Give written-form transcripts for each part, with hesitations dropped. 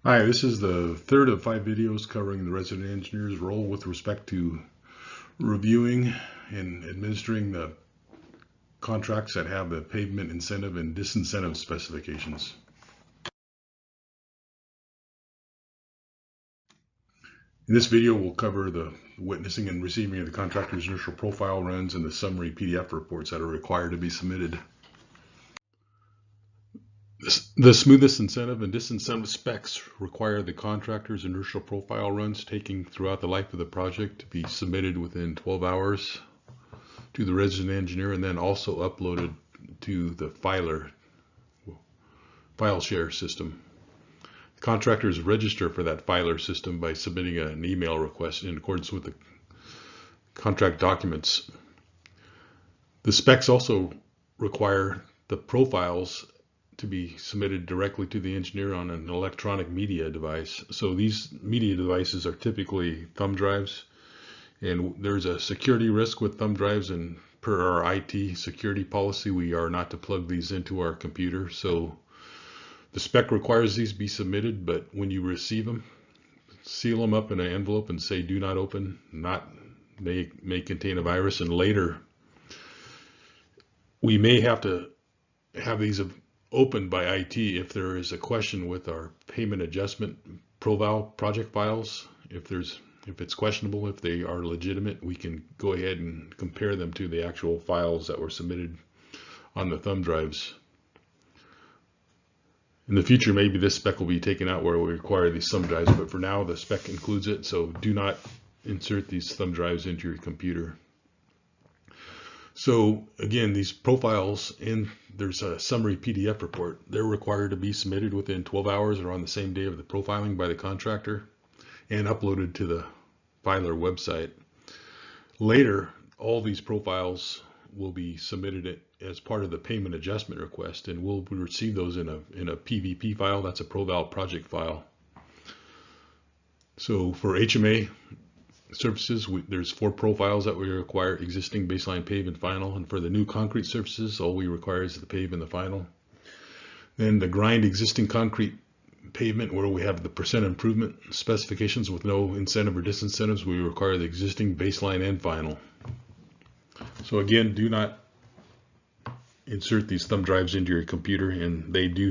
Hi, this is the third of 5 videos covering the resident engineer's role with respect to reviewing and administering the contracts that have the pavement incentive and disincentive specifications. In this video, we'll cover the witnessing and receiving of the contractor's initial profile runs and the summary PDF reports that are required to be submitted. The smoothest incentive and disincentive specs require the contractor's inertial profile runs taking throughout the life of the project to be submitted within 12 hours to the resident engineer and then also uploaded to the file share system. Contractors register for that filer system by submitting an email request in accordance with the contract documents. The specs also require the profiles to be submitted directly to the engineer on an electronic media device. So these media devices are typically thumb drives, and there's a security risk with thumb drives, and per our IT security policy, we are not to plug these into our computer. So the spec requires these be submitted, but when you receive them, seal them up in an envelope and say do not open, may contain a virus, and later we may have to have these opened by IT if there is a question with our payment adjustment project files. If it's questionable, if they are legitimate, we can go ahead and compare them to the actual files that were submitted on the thumb drives. In the future, maybe this spec will be taken out where we require these thumb drives, but for now the spec includes it, so do not insert these thumb drives into your computer. So again, these profiles, and there's a summary PDF report, they're required to be submitted within 12 hours or on the same day of the profiling by the contractor and uploaded to the filer website. Later, all these profiles will be submitted as part of the payment adjustment request, and we'll receive those in a PVP file. That's a ProVal project file. So for HMA surfaces, there's 4 profiles that we require: existing, baseline, pave, and final. And for the new concrete surfaces, all we require is the pave and the final. Then the grind existing concrete pavement, where we have the percent improvement specifications with no incentive or disincentives, we require the existing, baseline, and final. So again, do not insert these thumb drives into your computer, and they do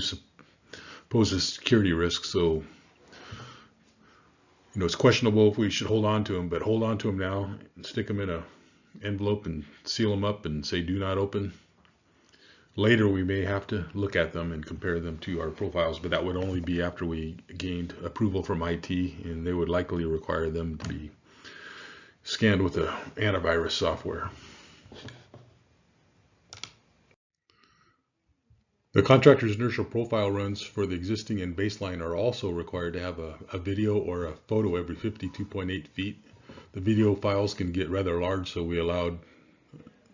pose a security risk. So it's questionable if we should hold on to them, but hold on to them now and stick them in an envelope and seal them up and say do not open. Later we may have to look at them and compare them to our profiles, but that would only be after we gained approval from IT, and they would likely require them to be scanned with the antivirus software. The contractor's inertial profile runs for the existing and baseline are also required to have a video or a photo every 52.8 feet. The video files can get rather large, so we allowed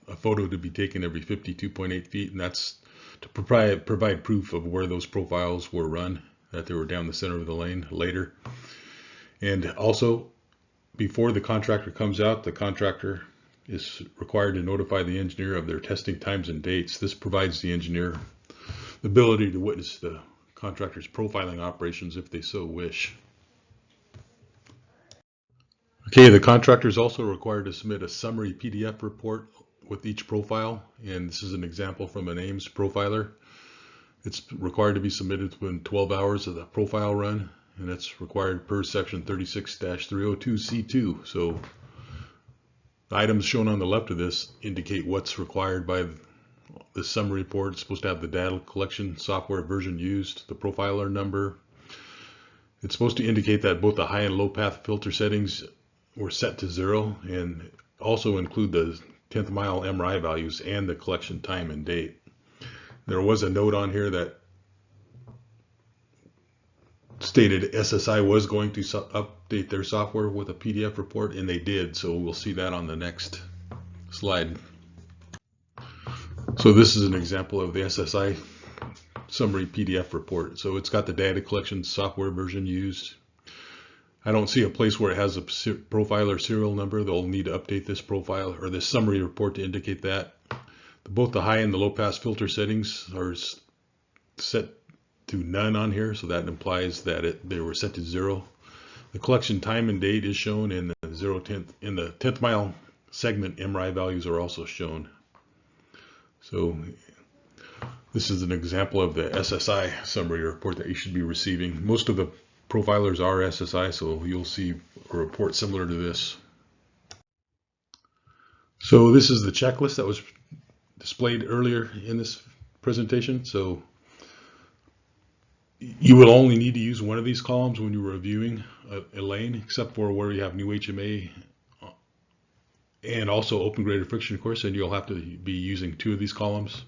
a photo to be taken every 52.8 feet, and that's to provide proof of where those profiles were run, that they were down the center of the lane later. And also, before the contractor comes out, the contractor is required to notify the engineer of their testing times and dates. This provides the engineer the ability to witness the contractor's profiling operations if they so wish. Okay, the contractor is also required to submit a summary PDF report with each profile, and this is an example from an Ames profiler. It's required to be submitted within 12 hours of the profile run, and it's required per section 36-302C2. So the items shown on the left of this indicate what's required by the summary report. It's supposed to have the data collection software version used, the profiler number. It's supposed to indicate that both the high and low path filter settings were set to 0, and also include the 10th mile MRI values and the collection time and date. There was a note on here that stated SSI was going to update their software with a PDF report, and they did, so we'll see that on the next slide. So this is an example of the SSI summary PDF report. So it's got the data collection software version used. I don't see a place where it has a profiler serial number. They'll need to update this profile or this summary report to indicate that. Both the high and the low pass filter settings are set to none on here, so that implies that they were set to 0. The collection time and date is shown in the 10th mile segment. MRI values are also shown. So this is an example of the SSI summary report that you should be receiving. Most of the profilers are SSI, so you'll see a report similar to this. So this is the checklist that was displayed earlier in this presentation. So you will only need to use one of these columns when you're reviewing a lane, except for where you have new HMA and also open graded friction course, and you'll have to be using 2 of these columns.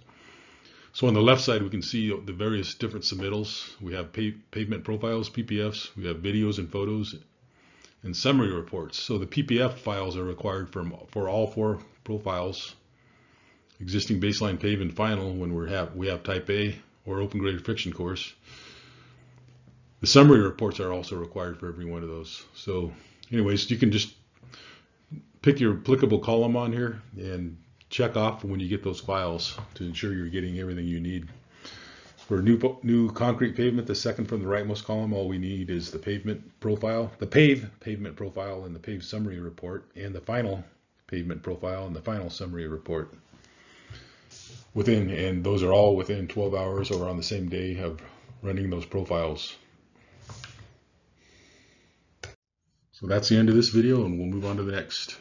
So on the left side, we can see the various different submittals. We have pavement profiles, PPFs, we have videos and photos, and summary reports. So the PPF files are required for all 4 profiles, existing, baseline, pave, and final when we have type A or open graded friction course. The summary reports are also required for every one of those. So anyways, you can just pick your applicable column on here and check off when you get those files to ensure you're getting everything you need. For new concrete pavement, the second from the rightmost column, all we need is the pavement profile, the pavement profile, and the pave summary report, and the final pavement profile and the final summary report. And those are all within 12 hours or on the same day of running those profiles. So that's the end of this video, and we'll move on to the next.